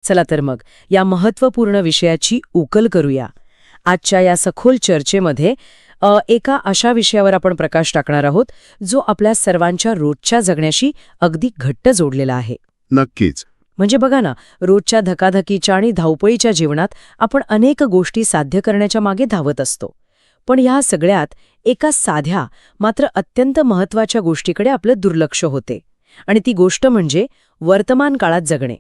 चला तर मग या महत्त्वपूर्ण विषयाची उकल करूया. आजच्या या सखोल चर्चेमध्ये एका अशा विषयावर आपण प्रकाश टाकणार आहोत जो आपल्या सर्वांच्या रोजच्या जगण्याशी अगदी घट्ट जोडलेला आहे. नक्कीच. म्हणजे बघा ना, रोजच्या धकाधकीच्या आणि धावपळीच्या जीवनात आपण अनेक गोष्टी साध्य करण्याच्या मागे धावत असतो. पण ह्या सगळ्यात एका साध्या मात्र अत्यंत महत्त्वाच्या गोष्टीकडे आपलं दुर्लक्ष होते, आणि ती गोष्ट म्हणजे वर्तमान काळात जगणे.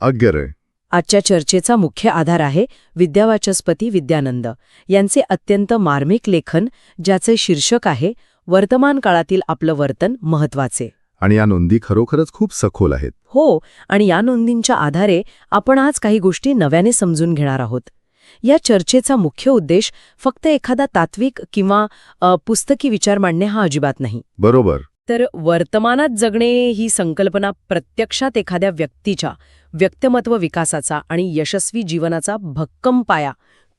अगदी. आजच्या चर्चेचा मुख्य आधार आहे विद्यावाचस्पती विद्यानंद यांचे अत्यंत मार्मिक लेखन, ज्याचे शीर्षक आहे वर्तमान काळातील आपलं वर्तन महत्वाचे. आणि या नोंदी खरोखरच खूप सखोल आहेत. हो, आणि या नोंदींच्या आधारे आपण आज काही गोष्टी नव्याने समजून घेणार आहोत. या चर्चेचा मुख्य उद्देश फक्त एखादा तात्विक किंवा पुस्तकी विचार मांडणे हा अजिबात नाही. बरोबर. तर वर्तमानात जगणे ही संकल्पना प्रत्यक्षात एखाद्या व्यक्तीच्या व्यक्तिमत्व विकासाचा आणि यशस्वी जीवनाचा भक्कम पाया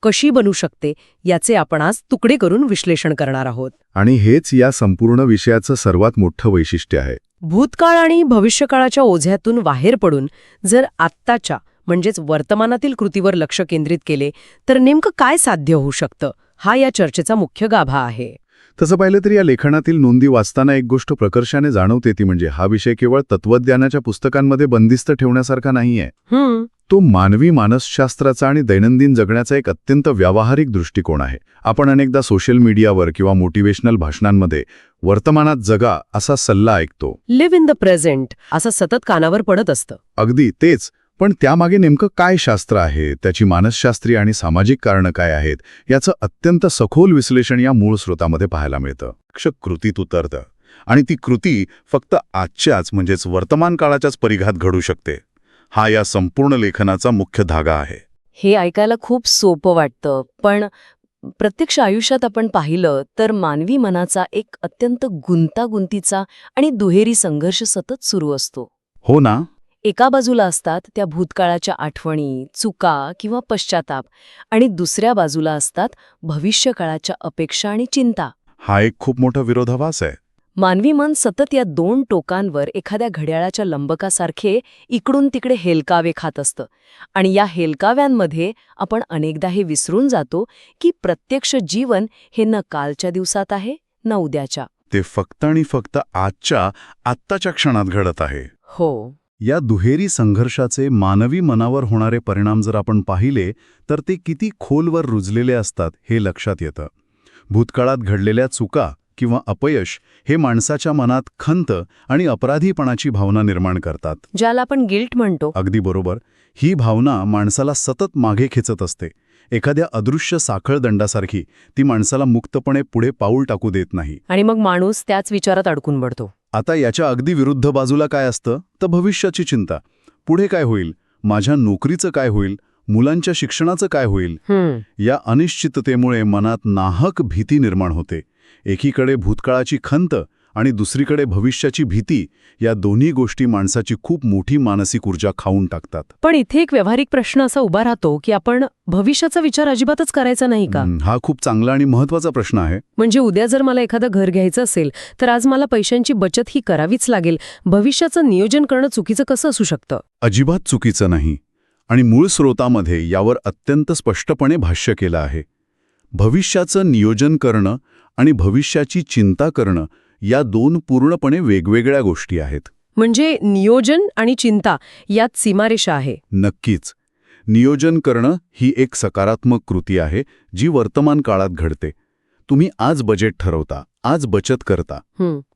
कशी बनू शकते याचे आपण आज तुकडे करून विश्लेषण करणार आहोत. आणि हेच या संपूर्ण विषयाचं सर्वात मोठं वैशिष्ट्य आहे. भूतकाळ आणि भविष्यकाळाच्या ओझ्यातून बाहेर पडून जर आत्ताच्या म्हणजेच वर्तमानातील कृतीवर लक्ष केंद्रित केले तर नेमकं काय साध्य होऊ शकतं, हा या चर्चेचा मुख्य गाभा आहे. तसं पाहिलं तर या लेखनातील नोंदी वाचताना एक गोष्ट प्रकर्षाने जाणवते, ती म्हणजे हा विषय केवळ तत्वज्ञानाच्या पुस्तकांमध्ये बंदिस्त ठेवण्यासारखा नाहीये. तो मानवी मानसशास्त्राचा आणि दैनंदिन जगण्याचा एक अत्यंत व्यावहारिक दृष्टिकोन आहे. आपण अनेकदा सोशल मीडियावर किंवा मोटिवेशनल भाषणांमध्ये वर्तमानात जगा असा सल्ला ऐकतो. लिव्ह इन द प्रेझेंट असं सतत कानावर पडत असतं. अगदी तेच. पण त्यामागे नेमकं काय शास्त्र आहे, त्याची मानसशास्त्रीय आणि सामाजिक कारणं काय आहेत, याचं अत्यंत सखोल विश्लेषण या मूळ स्रोतामध्ये पाहायला मिळतं. कृतीत उतरतं आणि ती कृती फक्त आजच्याच म्हणजेच वर्तमान काळाच्याच परिघात घडू शकते. हा या संपूर्ण लेखनाचा मुख्य धागा आहे. हे ऐकायला खूप सोपं वाटतं, पण प्रत्यक्ष आयुष्यात आपण पाहिलं तर मानवी मनाचा एक अत्यंत गुंतागुंतीचा आणि दुहेरी संघर्ष सतत सुरू असतो. हो ना. एका बाजूला असतात त्या भूतकाळाच्या आठवणी, चुका किंवा पश्चाताप, आणि दुसऱ्या बाजूला असतात भविष्यकाळाच्या अपेक्षा आणि चिंता. हा एक खूप मोठा विरोधाभास आहे. मानवी मन सतत या दोन टोकांवर एखाद्या घड्याळाच्या लंबकासारखे इकडून तिकडे हेलकावे खात असतं, आणि या हेलकाव्यांमध्ये आपण अनेकदा हे विसरून जातो की प्रत्यक्ष जीवन हे न कालच्या दिवसात आहे न उद्याच्या. ते फक्त आणि फक्त आत्ताच्या क्षणात घडत आहे. हो. या दुहेरी संघर्षाचे मानवी मनावर होणारे परिणाम जर आपण पाहिले तर ते किती खोलवर रुजलेले असतात हे लक्षात येतं. भूतकाळात घडलेल्या चुका किंवा अपयश हे माणसाच्या मनात खंत आणि अपराधीपणाची भावना निर्माण करतात, ज्याला आपण गिल्ट म्हणतो. अगदी बरोबर. ही भावना माणसाला सतत मागे खेचत असते. एखाद्या अदृश्य साखळदंडासारखी ती माणसाला मुक्तपणे पुढे पाऊल टाकू देत नाही, आणि मग माणूस त्याच विचारात अडकून पडतो. आता याच्या अगदी विरुद्ध बाजूला काय असतं तर भविष्याची चिंता. पुढे काय होईल, माझ्या नोकरीचं काय होईल, मुलांच्या शिक्षणाचं काय होईल. या अनिश्चिततेमुळे मनात नाहक भीती निर्माण होते. एकीकडे भूतकाळाची खंत आणि दुसरीकडे भविष्याची भीती, या दोन्ही गोष्टी माणसाची खूप मोठी मानसिक ऊर्जा खाऊन टाकतात. पण इथे एक व्यावहारिक प्रश्न असा उभा राहतो की आपण भविष्याचा विचार अजिबातच करायचा नाही का? हा खूप चांगला आणि महत्त्वाचा प्रश्न आहे. म्हणजे उद्या जर मला एखादं घर घ्यायचं असेल तर आज मला पैशांची बचत ही करावीच लागेल. भविष्याचं नियोजन करणं चुकीचं कसं असू शकतं? अजिबात चुकीचं नाही. आणि मूळ स्रोतामध्ये यावर अत्यंत स्पष्टपणे भाष्य केलं आहे. भविष्याचं नियोजन करणं आणि भविष्याची चिंता करणं या दोन पूर्णपणे वेगवेगळ्या गोष्टी आहेत. म्हणजे नियोजन आणि चिंता यात सीमारेषा आहे. नक्कीच. नियोजन करणं ही एक सकारात्मक कृती आहे जी वर्तमान काळात घडते. तुम्ही आज बजेट ठरवता, आज बचत करता.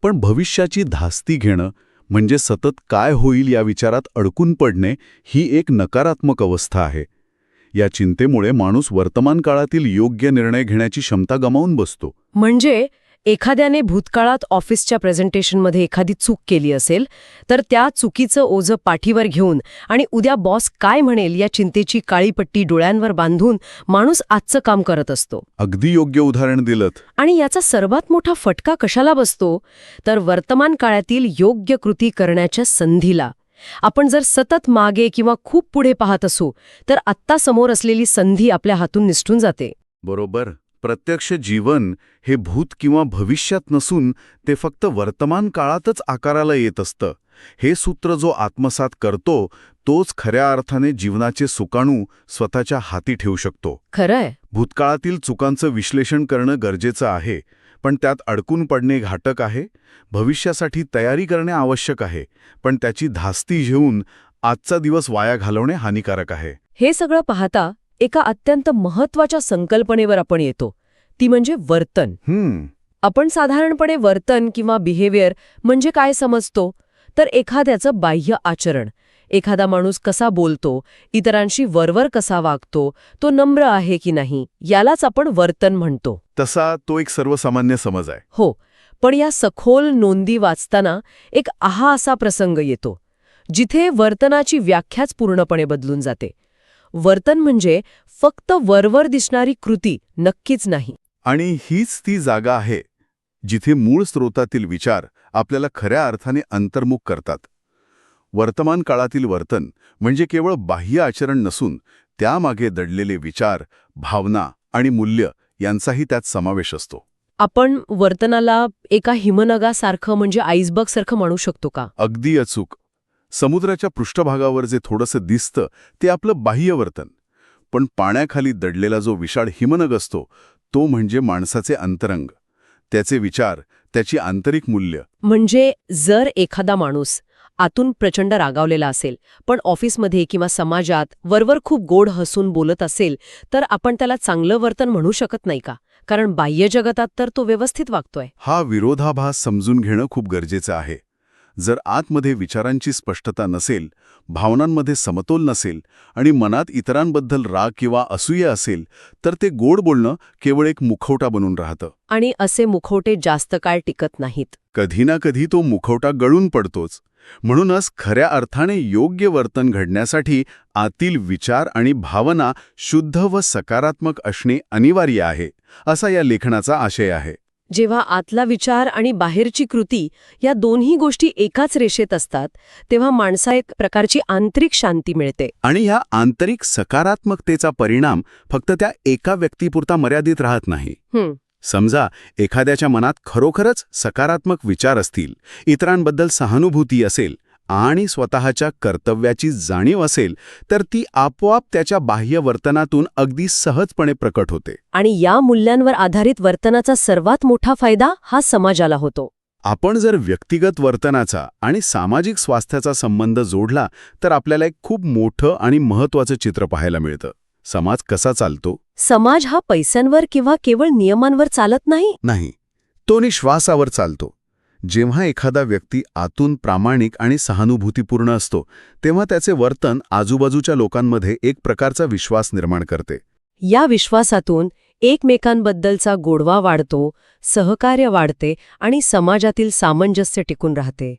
पण भविष्याची धास्ती घेणं म्हणजे सतत काय होईल या विचारात अडकून पडणे ही एक नकारात्मक अवस्था आहे. या चिंतेमुळे माणूस वर्तमान काळातील योग्य निर्णय घेण्याची क्षमता गमावून बसतो. म्हणजे एखाद्याने भूतकाळात ऑफिसच्या प्रेझेंटेशनमध्ये एखादी चूक केली असेल तर त्या चुकीचं ओझं पाठीवर घेऊन आणि उद्या बॉस काय म्हणेल या चिंतेची काळी पट्टी डोळ्यांवर बांधून माणूस आजचं काम करत असतो. अगदी योग्य उदाहरण दिलंत. आणि याचा सर्वात मोठा फटका कशाला बसतो तर वर्तमान काळातील योग्य कृती करण्याच्या संधीला. आपण जर सतत मागे किंवा खूप पुढे पाहत असू तर आत्ता समोर असलेली संधी आपल्या हातून निसटून जाते. बरोबर. प्रत्यक्ष जीवन हे भूत किंवा भविष्यात नसून ते फक्त वर्तमान काळातच आकाराला येत असतं. हे सूत्र जो आत्मसात करतो तोच खऱ्या अर्थाने जीवनाचे सुकाणू स्वतःच्या हाती ठेवू शकतो. खरंय. भूतकाळातील चुकांचं विश्लेषण करणं गरजेचं आहे, पण त्यात अडकून पडणे घातक आहे. भविष्यासाठी तयारी करणे आवश्यक आहे, पण त्याची धास्ती घेऊन आजचा दिवस वाया घालवणे हानिकारक आहे. हे सगळं पाहता एका अत्यंत महत्वाच्या संकल्पनेवर आपण येतो, ती म्हणजे वर्तन. आपण साधारणपणे वर्तन किंवा बिहेवियर म्हणजे काय समजतो, तर एखाद्याचं बाह्य आचरण. एखादा माणूस कसा बोलतो, इतरांशी वरवर कसा वागतो, तो नम्र आहे की नाही, यालाच आपण वर्तन म्हणतो. तसा तो एक सर्वसामान्य समज आहे. हो, पण या सखोल नोंदी वाचताना एक असा प्रसंग येतो, जिथे वर्तनाची व्याख्याच पूर्णपणे बदलून जाते. वर्तन म्हणजे फक्त वरवर दिसणारी कृती नक्कीच नाही. आणि हीच ती जागा आहे जिथे मूळ स्रोतातील विचार आपल्याला खऱ्या अर्थाने अंतर्मुख करतात. वर्तमान काळातील वर्तन म्हणजे केवळ बाह्य आचरण नसून त्यामागे दडलेले विचार, भावना आणि मूल्य यांचाही त्यात समावेश असतो. आपण वर्तनाला एका हिमनगासारखं म्हणजे आईसबर्गसारखं म्हणू शकतो का? अगदी अचूक. समुद्राच्या पृष्ठभागावर जे थोडंसं दिसतं ते आपलं बाह्य वर्तन, पण पाण्याखाली दडलेला जो विशाळ हिमनग असतो तो म्हणजे माणसाचे अंतरंग, त्याचे विचार, त्याची आंतरिक मूल्य. म्हणजे जर एखादा माणूस आतून प्रचंड रागावलेला असेल, पण ऑफिसमध्ये किंवा समाजात वरवर खूप गोड हसून बोलत असेल, तर आपण त्याला चांगलं वर्तन म्हणू शकत नाही का? कारण बाह्य जगतात तर तो व्यवस्थित वागतोय. हा विरोधाभास समजून घेणं खूप गरजेचं आहे. जर आतमध्ये विचारांची स्पष्टता नसेल, भावनांमध्ये समतोल नसेल आणि मनात इतरांबद्दल राग किंवा असूया असेल, तर ते गोड बोलणं केवळ एक मुखवटा बनून राहतं. आणि असे मुखवटे जास्त काळ टिकत नाहीत. कधी ना कधी तो मुखवटा गळून पडतोच. म्हणूनच खऱ्या अर्थाने योग्य वर्तन घडण्यासाठी आतील विचार आणि भावना शुद्ध व सकारात्मक असणे अनिवार्य आहे, असा या लेखनाचा आशय आहे. जेव्हा आतला विचार आणि बाहेरची कृती या दोन्ही गोष्टी एकाच रेषेत असतात, तेव्हा माणसा एक प्रकारची आंतरिक शांती मिळते. आणि ह्या आंतरिक सकारात्मकतेचा परिणाम फक्त त्या एका व्यक्तीपुरता मर्यादित राहत नाही. समजा एखाद्याच्या मनात खरोखरच सकारात्मक विचार असतील, इतरांबद्दल सहानुभूती असेल आणि स्वतःच्या कर्तव्याची जाणीव असेल, तर ती आपोआप त्याच्या बाह्य वर्तनातून अगदी सहजपणे प्रकट होते. आणि या मूल्यांवर आधारित वर्तनाचा सर्वात मोठा फायदा हा समाजाला होतो. आपण जर व्यक्तिगत वर्तनाचा आणि सामाजिक स्वास्थ्याचा संबंध जोडला तर आपल्याला एक खूप मोठं आणि महत्त्वाचं चित्र पाहायला मिळतं. समाज कसा चालतो? समाज हा पैशांवर किंवा केवळ नियमांवर चालत नाही. तो निश्वासावर चालतो. जेव्हा एखादा व्यक्ती आतून प्रामाणिक आणि सहानुभूतीपूर्ण असतो, तेव्हा त्याचे वर्तन आजूबाजूच्या लोकांमध्ये एक प्रकारचा विश्वास निर्माण करते. या विश्वासातून एकमेकांबद्दलचा गोडवा वाढतो, सहकार्य वाढते आणि समाजातील सामंजस्य टिकून राहते.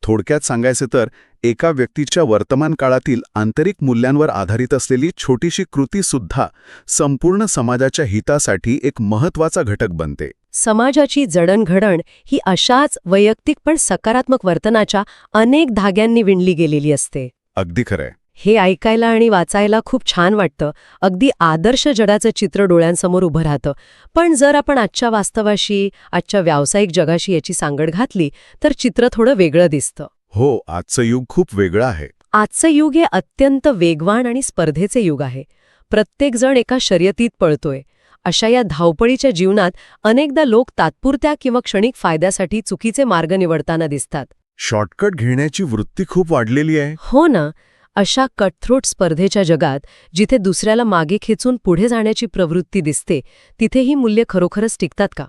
थोडक्यात सांगायचे तर एका व्यक्तीच्या वर्तमान काळातील आंतरिक मूल्यांवर आधारित असलेली छोटीशी कृतीसुद्धा संपूर्ण समाजाच्या हितासाठी एक महत्त्वाचा घटक बनते. समाजाची जडणघडण ही अशाच वैयक्तिक पण सकारात्मक वर्तनाच्या अनेक धाग्यांनी विणली गेलेली असते. अगदी खरंय. हे ऐकायला आणि वाचायला खूप छान वाटतं. अगदी आदर्श जगाचं चित्र डोळ्यांसमोर उभं राहतं. पण जर आपण आजच्या वास्तवाशी, आजच्या व्यावसायिक जगाशी याची सांगड घातली तर चित्र थोडं वेगळं दिसतं. हो, आजचं युग खूप वेगळं आहे. आजचं युग हे अत्यंत वेगवान आणि स्पर्धेचे युग आहे. प्रत्येकजण एका शर्यतीत पळतोय. अशा या धावपळीच्या जीवनात अनेकदा लोक तात्पुरत्या किंवा क्षणिक फायद्यासाठी चुकीचे मार्ग निवडताना दिसतात. शॉर्टकट घेण्याची वृत्ती खूप वाढलेली आहे. हो ना. अशा कटथ्रोट स्पर्धेच्या जगात जिथे दुसऱ्याला मागे खेचून पुढे जाण्याची प्रवृत्ती दिसते, तिथे ही मूल्ये खरोखरच टिकतात का?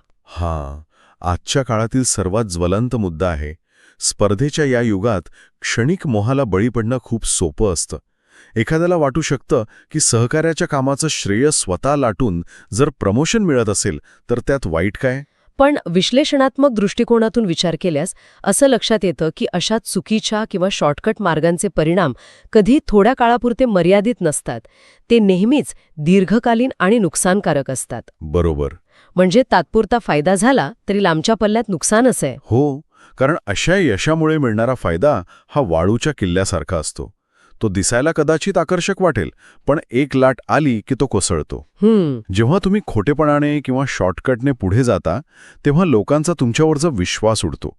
आजच्या काळातील सर्वात ज्वलंत मुद्दा आहे. स्पर्धेच्या या युगात क्षणिक मोहाला बळी पडणं खूप सोपं असतं. एखाद्याला वाटू शकतं की सहकार्याच्या कामाचं श्रेय स्वतः लाटून जर प्रमोशन मिळत असेल तर त्यात वाईट काय? पण विश्लेषणात्मक दृष्टिकोनातून विचार केल्यास असं लक्षात येतं की अशा चुकीच्या किंवा शॉर्टकट मार्गांचे परिणाम कधी थोड्या काळापुरते मर्यादित नसतात. ते नेहमीच दीर्घकालीन आणि नुकसानकारक असतात. बरोबर. म्हणजे तात्पुरता फायदा झाला तरी लांबच्या पल्ल्यात नुकसानच आहे. हो, कारण अशा यशामुळे मिळणारा फायदा हा वाळूच्या किल्ल्यासारखा असतो. तो दिसायला कदाचित आकर्षक वाटेल, पण एक लाट आली की तो कोसळतो. जेव्हा तुम्ही खोटेपणाने किंवा शॉर्टकटने पुढे जाता तेव्हा लोकांचा तुमच्यावरचा विश्वास उडतो.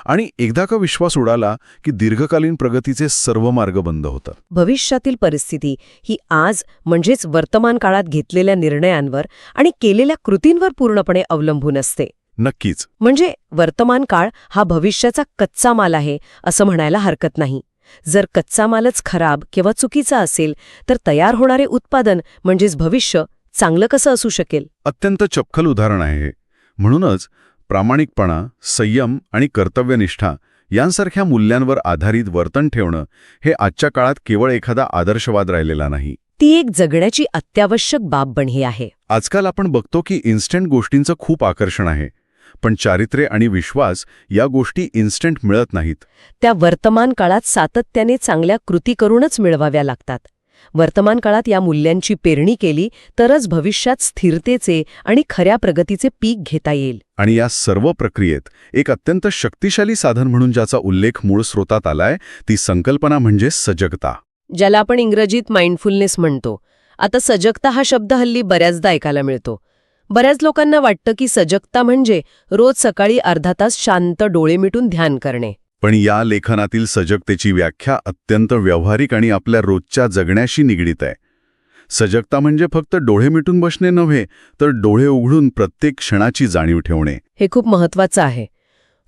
आणि एकदा का विश्वास उडाला की दीर्घकालीन प्रगतीचे सर्व मार्ग बंद होतात. भविष्यातील परिस्थिती ही आज म्हणजेच वर्तमान काळात घेतलेल्या निर्णयांवर आणि केलेल्या कृतींवर पूर्णपणे अवलंबून असते. नक्कीच. म्हणजे वर्तमान काळ हा भविष्याचा कच्चा माल आहे असं म्हणायला हरकत नाही. जर कच्चा मालच खराब किंवा चुकीचा असेल तर तयार होणारे उत्पादन म्हणजेच भविष्य चांगलं कसं असू शकेल? अत्यंत चपखल उदाहरण आहे हे. म्हणूनच प्रामाणिकपणा, संयम आणि कर्तव्यनिष्ठा यांसारख्या मूल्यांवर आधारित वर्तन ठेवणं हे आजच्या काळात केवळ एखादा आदर्शवाद राहिलेला नाही. ती एक जगण्याची अत्यावश्यक बाब बनली आहे. आजकाल आपण बघतो की इन्स्टंट गोष्टींचं खूप आकर्षण आहे, पण चारित्र्य आणि विश्वास या गोष्टी इन्स्टंट मिळत नाहीत. त्या वर्तमान काळात सातत्याने चांगल्या कृती करूनच मिळवाव्या लागतात. वर्तमान काळात या मूल्यांची पेरणी केली तरच भविष्यात स्थिरतेचे आणि खऱ्या प्रगतीचे पीक घेता येईल. आणि या सर्व प्रक्रियेत एक अत्यंत शक्तिशाली साधन म्हणून ज्याचा उल्लेख मूळ स्रोतात आलाय ती संकल्पना म्हणजे सजगता, ज्याला आपण इंग्रजीत माइंडफुलनेस म्हणतो. आता सजगता हा शब्द हल्ली बऱ्याचदा ऐकायला मिळतो. बऱ्याच लोकांना वाटतं की सजगता म्हणजे रोज सकाळी अर्धा तास शांत डोळे मिटून ध्यान करणे. पण या लेखनातील सजगतेची व्याख्या अत्यंत व्यावहारिक आणि आपल्या रोजच्या जगण्याशी निगडीत आहे. सजगता म्हणजे फक्त डोळे मिटून बसणे नव्हे, तर डोळे उघडून प्रत्येक क्षणाची जाणीव ठेवणे. हे खूप महत्वाचं आहे.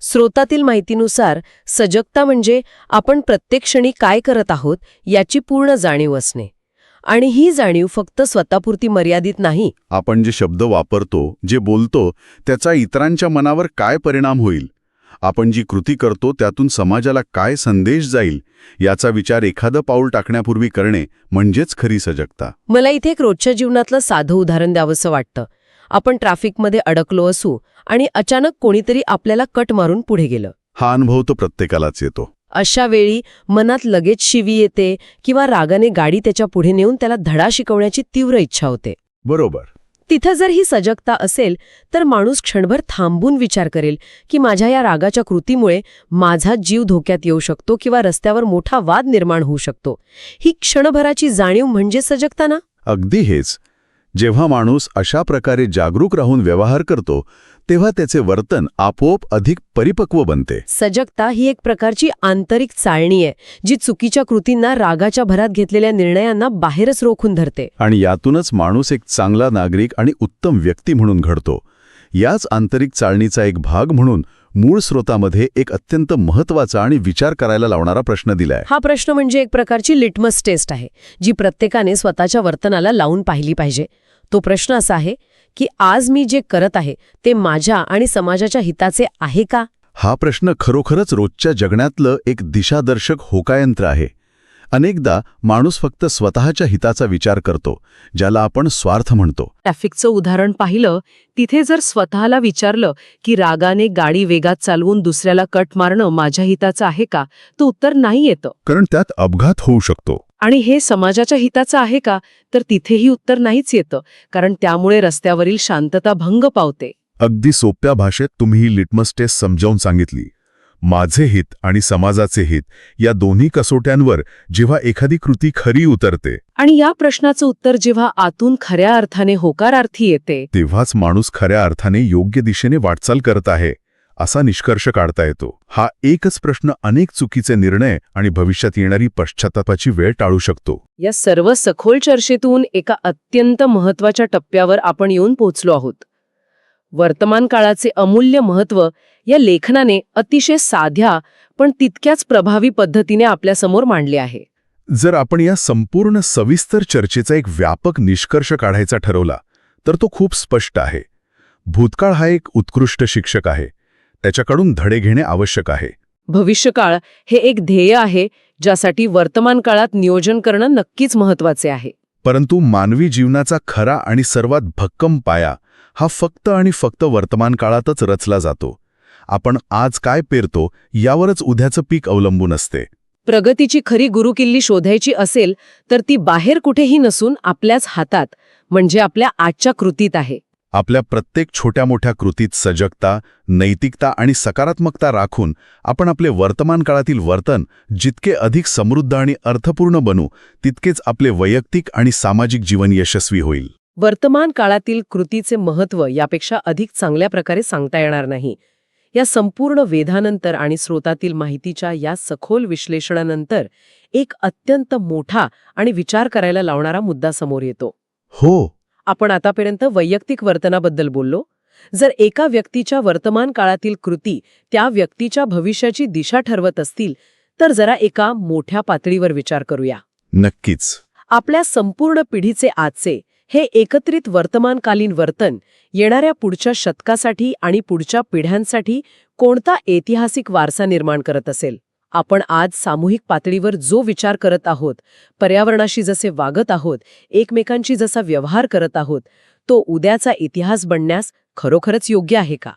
स्रोतातील माहितीनुसार सजगता म्हणजे आपण प्रत्येक क्षणी काय करत आहोत याची पूर्ण जाणीव असणे. आणि ही जाणीव फक्त स्वतःपुरती मर्यादित नाही. आपण जे शब्द वापरतो, जे बोलतो, त्याचा इतरांच्या मनावर काय परिणाम होईल, आपण जी कृती करतो त्यातून समाजाला काय संदेश जाईल, याचा विचार एखादं पाऊल टाकण्यापूर्वी करणे म्हणजेच खरी सजगता. मला इथे एक रोजच्या जीवनातलं साधं उदाहरण द्यावंसं वाटतं. आपण ट्रॅफिकमध्ये अडकलो असू आणि अचानक कोणीतरी आपल्याला कट मारून पुढे गेलं. हा अनुभव तो प्रत्येकालाच येतो. अशा वेळी मनात लगेच शिवी येते किंवा रागाने गाडी त्याच्या पुढे नेऊन त्याला धडा शिकवण्याची तीव्र इच्छा होते. बरोबर. तिथं जर ही सजगता असेल तर माणूस क्षणभर थांबून विचार करेल की माझ्या या रागाच्या कृतीमुळे माझा जीव धोक्यात येऊ शकतो किंवा रस्त्यावर मोठा वाद निर्माण होऊ शकतो. ही क्षणभराची जाणीव म्हणजे सजगता ना? अगदी हेच. जेव्हा माणूस अशा प्रकारे जागरूक राहून व्यवहार करतो तेव्हा त्याचे वर्तन आपोआप अधिक परिपक्व बनते. सजगता ही एक प्रकारची आंतरिक चाळणी आहे जी चुकीच्या कृतींना, रागाच्या भरात घेतलेल्या निर्णयांना बाहेरच रोखून धरते. आणि यातूनच माणूस एक चांगला नागरिक आणि उत्तम व्यक्ती म्हणून घडतो. याच आंतरिक चाळणीचा एक भाग म्हणून मूळ स्रोतामध्ये एक अत्यंत महत्त्वाचा आणि विचार करायला लावणारा प्रश्न दिलाय. हा प्रश्न म्हणजे एक प्रकारची लिटमस टेस्ट आहे जी प्रत्येकाने स्वतःच्या वर्तनाला लावून पाहिली पाहिजे. तो प्रश्न असा आहे की आज मी जे करत आहे ते माझ्या आणि समाजाच्या हिताचे आहे का? हा प्रश्न खरोखरच रोजच्या जगण्यातलं एक दिशादर्शक होकायंत्र आहे. अनेकदा माणूस फक्त स्वतःच्या हिताचा विचार करतो, ज्याला आपण स्वार्थ म्हणतो. ट्रॅफिकचं उदाहरण पाहिलं, तिथे जर स्वतःला विचारलं की रागाने गाडी वेगात चालवून दुसऱ्याला कट मारणं माझ्या हिताचं आहे का, तर उत्तर नाही येतं. कारण त्यात अपघात होऊ शकतो. आणि हे समाजाच्या हिताचं आहे का, तर तिथेही उत्तर नाहीच येतं, कारण त्यामुळे रस्त्यावरील शांतता भंग पावते. अगदी सोप्या भाषेत तुम्ही ही लिटमस टेस्ट समजावून सांगितली. माझे हित आणि समाजाचे हित या दोन्ही कसोट्यांवर जेव्हा एखादी कृती खरी उतरते आणि या प्रश्नाचं उत्तर जेव्हा आतून खऱ्या अर्थाने होकारार्थी येते, तेव्हाच माणूस खऱ्या अर्थाने योग्य दिशेने वाटचाल करत आहे असा निष्कर्ष काढता येतो. हा एकच प्रश्न अनेक चुकीचे निर्णय आणि भविष्यात येणारी पश्चात्तापाची वेळ टाळू शकतो. या सर्व सखोल चर्चेतून एका अत्यंत महत्त्वाच्या टप्प्यावर आपण येऊन पोहोचलो आहोत. वर्तमान काळाचे अमूल्य महत्त्व या लेखनाने अतिशय साध्या पण तितक्याच प्रभावी पद्धतीने आपल्यासमोर मांडले आहे. जर आपण या संपूर्ण सविस्तर चर्चेचा एक व्यापक निष्कर्ष काढायचा ठरवला तर तो खूप स्पष्ट आहे. भूतकाळ हा एक उत्कृष्ट शिक्षक आहे. त्याच्याकडून धडे घेणे आवश्यक आहे. भविष्यकाळ हे एक ध्येय आहे ज्यासाठी वर्तमान काळात नियोजन करणं नक्कीच महत्त्वाचे आहे. परंतु मानवी जीवनाचा खरा आणि सर्वात भक्कम पाया हा फक्त आणि फक्त वर्तमान काळातच रचला जातो. आपण आज काय पेरतो यावरच उद्याचं पीक अवलंबून असते. प्रगतीची खरी गुरुकिल्ली शोधायची असेल तर ती बाहेर कुठेही नसून आपल्याच हातात, म्हणजे आपल्या आजच्या कृतीत आहे. आपल्या प्रत्येक छोट्या मोठ्या कृतीत सजगता, नैतिकता आणि सकारात्मकता राखून आपण आपले वर्तमान काळातील वर्तन जितके अधिक समृद्ध आणि अर्थपूर्ण बनू तितकेच आपले वैयक्तिक आणि सामाजिक जीवन यशस्वी होईल. वर्तमान काळातील कृतीचे महत्त्व यापेक्षा अधिक चांगल्या प्रकारे सांगता येणार नाही. या संपूर्ण वेधानंतर आणि स्रोतातील माहितीच्या या सखोल विश्लेषणानंतर एक अत्यंत मोठा आणि विचार करायला लावणारा मुद्दा समोर येतो. हो. आपण आतापर्यंत वैयक्तिक वर्तनाबद्दल बोललो. जर एका व्यक्तीच्या वर्तमान काळातील कृती त्या व्यक्तीच्या भविष्याची दिशा ठरवत असतील तर जरा एका मोठ्या पातळीवर विचार करूया. नक्कीच. आपल्या संपूर्ण पिढीचे आजचे हे एकत्रित वर्तमानकालीन वर्तन येणाऱ्या पुढच्या शतकासाठी आणि पुढच्या पिढ्यांसाठी कोणता ऐतिहासिक वारसा निर्माण करत असेल. आपण आज सामूहिक पातळीवर जो विचार करत आहोत, पर्यावरणाशी जसे वागत आहोत, एकमेकांशी जसा व्यवहार करत आहोत, तो उद्याचा इतिहास बनण्यास खरोखरच योग्य आहे का?